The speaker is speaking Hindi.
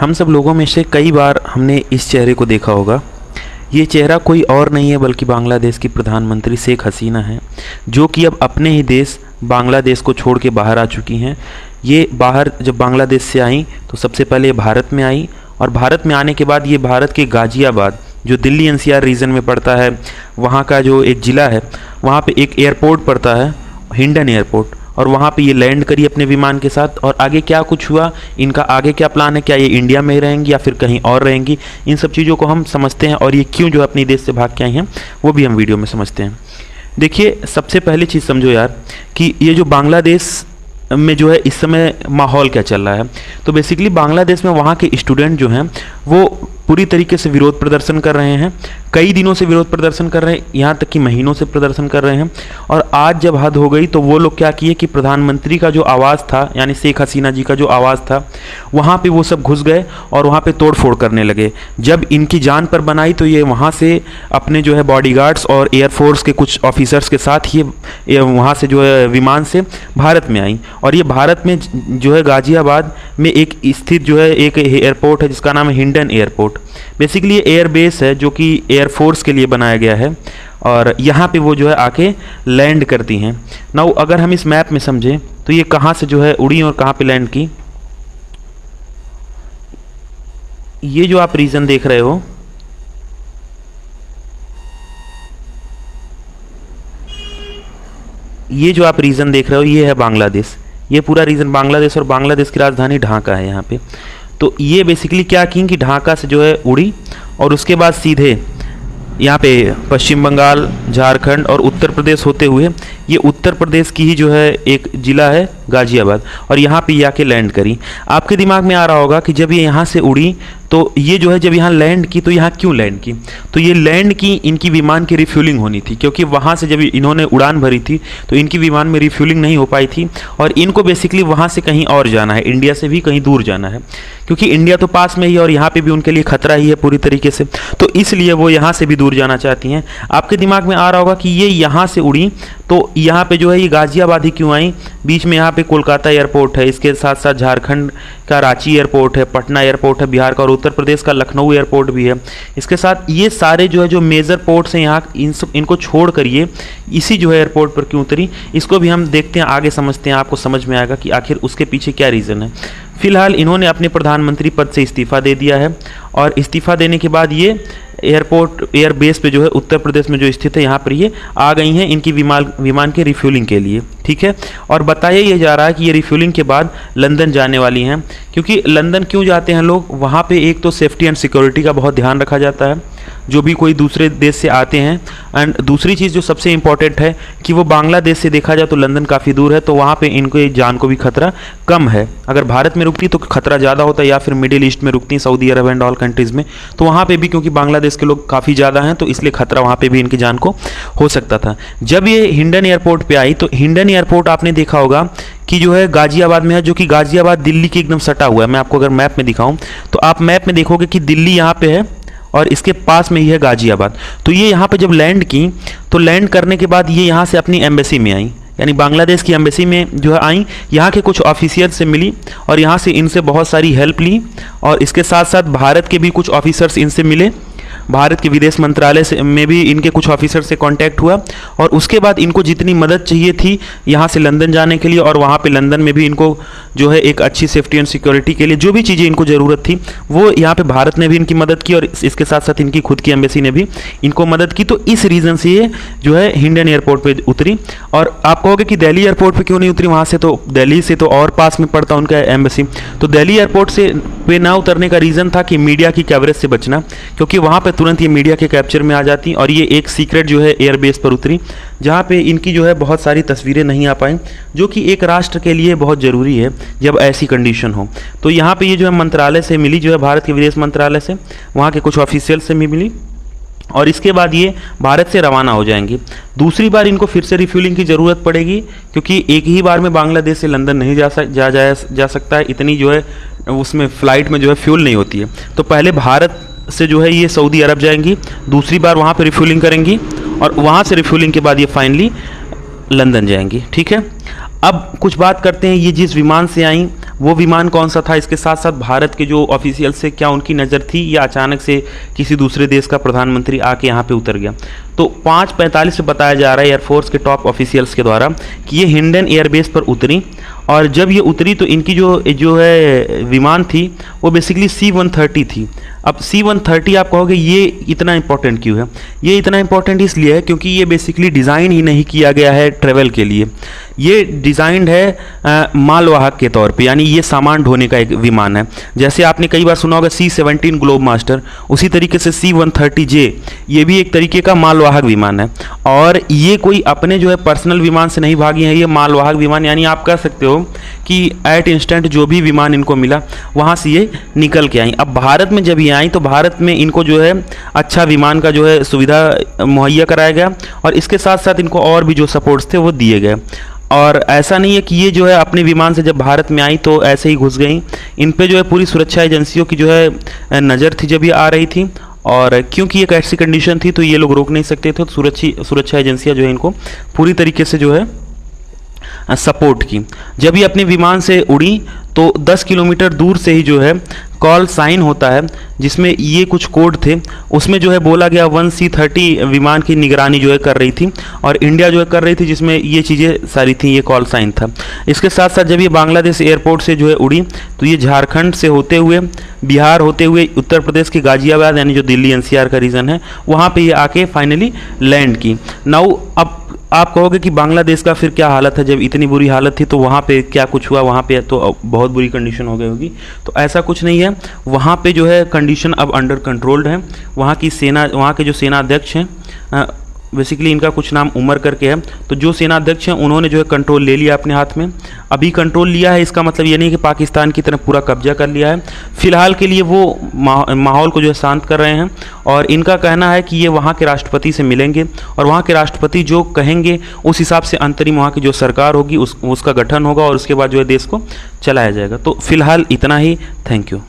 हम सब लोगों में से कई बार हमने इस चेहरे को देखा होगा। ये चेहरा कोई और नहीं है बल्कि बांग्लादेश की प्रधानमंत्री शेख हसीना है, जो कि अब अपने ही देश बांग्लादेश को छोड़ के बाहर आ चुकी हैं। ये बाहर जब बांग्लादेश से आई तो सबसे पहले ये भारत में आई, और भारत में आने के बाद ये भारत के गाज़ियाबाद, जो दिल्ली एनसीआर रीजन में पड़ता है, वहाँ का जो एक ज़िला है, वहाँ पे एक एयरपोर्ट पड़ता है, हिंडन एयरपोर्ट, और वहाँ पे ये लैंड करी अपने विमान के साथ। और आगे क्या कुछ हुआ, इनका आगे क्या प्लान है, क्या ये इंडिया में ही रहेंगी या फिर कहीं और रहेंगी, इन सब चीज़ों को हम समझते हैं। और ये क्यों जो अपने देश से भाग के आई हैं वो भी हम वीडियो में समझते हैं। देखिए, सबसे पहली चीज़ समझो यार कि ये जो बांग्लादेश में जो है इस समय माहौल क्या चल रहा है। तो बेसिकली बांग्लादेश में वहाँ के स्टूडेंट जो हैं वो पूरी तरीके से विरोध प्रदर्शन कर रहे हैं, कई दिनों से विरोध प्रदर्शन कर रहे हैं, यहाँ तक कि महीनों से प्रदर्शन कर रहे हैं। और आज जब हद हो गई तो वो लोग क्या किए कि प्रधानमंत्री का जो आवाज़ था, यानी शेख हसीना जी का जो आवाज़ था, वहाँ पे वो सब घुस गए और वहाँ पे तोड़फोड़ करने लगे। जब इनकी जान पर बनाई तो ये वहाँ से अपने जो है बॉडीगार्ड्स और एयरफोर्स के कुछ ऑफिसर्स के साथ ये वहाँ से जो है विमान से भारत में आई। और ये भारत में जो है गाज़ियाबाद में एक स्थित जो है एक एयरपोर्ट है जिसका नाम है हिंडन एयरपोर्ट। बेसिकली ये एयरबेस है जो कि एयरफोर्स के लिए बनाया गया है, और यहाँ पे वो जो है आके लैंड करती हैं। नाउ अगर हम इस मैप में समझें तो ये कहाँ से जो है उड़ी और कहाँ पे लैंड की। ये जो आप रीजन देख रहे हो, ये जो आप रीजन देख रहे हो ये है बांग्लादेश। ये पूरा रीजन बांग्लादेश, और बांग्लादेश की राजधानी ढाका है यहाँ पे। तो ये बेसिकली क्या की कि ढाका से जो है उड़ी और उसके बाद सीधे यहाँ पे पश्चिम बंगाल, झारखंड और उत्तर प्रदेश होते हुए ये उत्तर प्रदेश की ही जो है एक ज़िला है गाज़ियाबाद, और यहाँ पे ये आके लैंड करी। आपके दिमाग में आ रहा होगा कि जब ये यहाँ से उड़ी तो ये जो है जब यहाँ लैंड की तो यहाँ क्यों लैंड की। तो ये लैंड की इनकी विमान की रिफ्यूलिंग होनी थी, क्योंकि वहाँ से जब इन्होंने उड़ान भरी थी तो इनकी विमान में रिफ्यूलिंग नहीं हो पाई थी, और इनको बेसिकली वहाँ से कहीं और जाना है, इंडिया से भी कहीं दूर जाना है, क्योंकि इंडिया तो पास में ही है और यहाँ पे भी उनके लिए खतरा ही है पूरी तरीके से। तो इसलिए वो यहाँ से भी दूर जाना चाहती हैं। आपके दिमाग में आ रहा होगा कि ये यहाँ से उड़ी तो यहाँ पे जो है ये गाज़ियाबाद ही क्यों आई। बीच में यहाँ पे कोलकाता एयरपोर्ट है, इसके साथ साथ झारखंड का रांची एयरपोर्ट है, पटना एयरपोर्ट है बिहार का, और उत्तर प्रदेश का लखनऊ एयरपोर्ट भी है। इसके साथ ये सारे जो है जो मेजर पोर्ट्स हैं यहाँ, इनको छोड़ कर ये इसी जो है एयरपोर्ट पर क्यों उतरी, इसको भी हम देखते हैं, आगे समझते हैं, आपको समझ में आएगा कि आखिर उसके पीछे क्या रीज़न है। फिलहाल इन्होंने अपने प्रधानमंत्री पद से इस्तीफ़ा दे दिया है, और इस्तीफ़ा देने के बाद ये एयरबेस पे जो है उत्तर प्रदेश में जो स्थित है यहाँ पर ये आ गई हैं इनकी विमान के रिफ्यूलिंग के लिए, ठीक है। और बताया ये जा रहा है कि ये रिफ्यूलिंग के बाद लंदन जाने वाली हैं, क्योंकि लंदन क्यों जाते हैं लोग, वहाँ पे एक तो सेफ्टी एंड सिक्योरिटी का बहुत ध्यान रखा जाता है जो भी कोई दूसरे देश से आते हैं, एंड दूसरी चीज़ जो सबसे इम्पॉर्टेंट है कि वो बांग्लादेश से देखा जाए तो लंदन काफ़ी दूर है, तो वहाँ पे इनको जान को भी खतरा कम है। अगर भारत में रुकती तो खतरा ज़्यादा होता, या फिर मिडिल ईस्ट में रुकती, Saudi Arab and all countries में, तो वहाँ पे भी क्योंकि बांग्लादेश के लोग काफ़ी ज़्यादा हैं तो इसलिए खतरा वहाँ पे भी इनकी जान को हो सकता था। जब ये हिंडन एयरपोर्ट पे आई तो हिंडन एयरपोर्ट आपने देखा होगा कि जो है गाज़ियाबाद में है, जो कि गाज़ियाबाद दिल्ली के एकदम सटा हुआ है। मैं आपको अगर मैप में दिखाऊं तो आप मैप में देखोगे कि दिल्ली यहाँ पे है और इसके पास में ही है गाज़ियाबाद। तो ये यहाँ पे जब लैंड की तो लैंड करने के बाद ये यहाँ से अपनी एम्बेसी में आई, यानी बांग्लादेश की एम्बेसी में जो है आई, यहाँ के कुछ ऑफिशियल से मिली और यहाँ से इनसे बहुत सारी हेल्प ली, और इसके साथ साथ भारत के भी कुछ ऑफिसर्स इनसे मिले, भारत के विदेश मंत्रालय से में भी इनके कुछ ऑफिसर से कांटेक्ट हुआ, और उसके बाद इनको जितनी मदद चाहिए थी यहाँ से लंदन जाने के लिए, और वहाँ पे लंदन में भी इनको जो है एक अच्छी सेफ्टी एंड सिक्योरिटी के लिए जो भी चीज़ें इनको ज़रूरत थी वो यहाँ पे भारत ने भी इनकी मदद की, और इसके साथ साथ इनकी खुद की एम्बेसी ने भी इनको मदद की। तो इस रीज़न से ये जो है हिंडन एयरपोर्ट पर उतरी। और आप कहोगे कि दिल्ली एयरपोर्ट पर क्यों नहीं उतरी, वहाँ से तो दिल्ली से तो और पास में पड़ता उनका एम्बेसी। तो दिल्ली एयरपोर्ट से पे ना उतरने का रीज़न था कि मीडिया की कवरेज से बचना, क्योंकि वहाँ पर तुरंत ये मीडिया के कैप्चर में आ जाती, और ये एक सीक्रेट जो है एयरबेस पर उतरी जहाँ पे इनकी जो है बहुत सारी तस्वीरें नहीं आ पाई, जो कि एक राष्ट्र के लिए बहुत ज़रूरी है जब ऐसी कंडीशन हो। तो यहाँ पे ये जो है मंत्रालय से मिली, जो है भारत के विदेश मंत्रालय से, वहाँ के कुछ ऑफिशियल से भी मिली, और इसके बाद ये भारत से रवाना हो जाएंगी। दूसरी बार इनको फिर से रिफ्यूलिंग की ज़रूरत पड़ेगी, क्योंकि एक ही बार में बांग्लादेश से लंदन नहीं जा सकता है, इतनी जो है उसमें फ़्लाइट में जो है फ्यूल नहीं होती है। तो पहले भारत से जो है ये सऊदी अरब जाएंगी, दूसरी बार वहाँ पे रिफ्यूलिंग करेंगी, और वहाँ से रिफ्यूलिंग के बाद ये फाइनली लंदन जाएंगी, ठीक है। अब कुछ बात करते हैं, ये जिस विमान से आई वो विमान कौन सा था, इसके साथ साथ भारत के जो ऑफिशियल से क्या उनकी नज़र थी या अचानक से किसी दूसरे देश का प्रधानमंत्री आके यहाँ पे उतर गया। तो 5:45 पे बताया जा रहा है एयरफोर्स के टॉप ऑफिशियल्स के द्वारा कि ये हिंडन एयरबेस पर उतरी, और जब ये उतरी तो इनकी जो है विमान थी वो बेसिकली C-130 थी। अब C-130 आप कहोगे ये इतना इंपॉर्टेंट क्यों है? ये इतना इंपॉर्टेंट इसलिए है क्योंकि ये बेसिकली डिज़ाइन ही नहीं किया गया है ट्रेवल के लिए, ये डिज़ाइंड है मालवाहक के तौर पे, यानी ये सामान ढोने का एक विमान है। जैसे आपने कई बार सुना होगा C-17 ग्लोब मास्टर, उसी तरीके से C-130J ये भी एक तरीके का मालवाहक विमान है, और ये कोई अपने जो है पर्सनल विमान से नहीं भागी है, ये मालवाहक विमान, यानी आप कह सकते हो कि एट इंस्टेंट जो भी विमान इनको मिला वहाँ से ये निकल के आई। अब भारत में जब ये आई तो भारत में इनको जो है अच्छा विमान का जो है सुविधा मुहैया कराया गया, और इसके साथ साथ इनको और भी जो सपोर्ट्स थे वो दिए गए। और ऐसा नहीं है कि ये जो है अपने विमान से जब भारत में आई तो ऐसे ही घुस गई, इन पे जो है पूरी सुरक्षा एजेंसियों की जो है नज़र थी जब ये आ रही थी, और क्योंकि एक ऐसी कंडीशन थी तो ये लोग रोक नहीं सकते थे, तो सुरक्षा एजेंसियां जो है इनको पूरी तरीके से जो है सपोर्ट की। जब ये अपने विमान से उड़ी तो 10 किलोमीटर दूर से ही जो है कॉल साइन होता है, जिसमें ये कुछ कोड थे, उसमें जो है बोला गया 1C-30 विमान की निगरानी जो है कर रही थी, और इंडिया जो है कर रही थी, जिसमें ये चीज़ें सारी थी, ये कॉल साइन था। इसके साथ साथ जब ये बांग्लादेश एयरपोर्ट से जो है उड़ी तो ये झारखंड से होते हुए, बिहार होते हुए, उत्तर प्रदेश के गाजियाबाद यानी जो दिल्ली NCR का रीजन है वहाँ पर ये आके फाइनली लैंड की। नाउ अब आप कहोगे कि बांग्लादेश का फिर क्या हालत है, जब इतनी बुरी हालत थी तो वहाँ पे क्या कुछ हुआ, वहाँ पे तो बहुत बुरी कंडीशन हो गई होगी। तो ऐसा कुछ नहीं है, वहाँ पे जो है कंडीशन अब अंडर कंट्रोल्ड है। वहाँ की सेना, वहाँ के जो सेना अध्यक्ष हैं, बेसिकली इनका कुछ नाम उमर करके है, तो जो सेना अध्यक्ष हैं उन्होंने जो है कंट्रोल ले लिया अपने हाथ में। अभी कंट्रोल लिया है इसका मतलब ये नहीं कि पाकिस्तान की तरफ पूरा कब्जा कर लिया है, फिलहाल के लिए वो माहौल को जो है शांत कर रहे हैं, और इनका कहना है कि ये वहाँ के राष्ट्रपति से मिलेंगे, और वहाँ के राष्ट्रपति जो कहेंगे उस हिसाब से अंतरिम वहाँ की जो सरकार होगी उसका गठन होगा, और उसके बाद जो है देश को चलाया जाएगा। तो फिलहाल इतना ही। Thank you.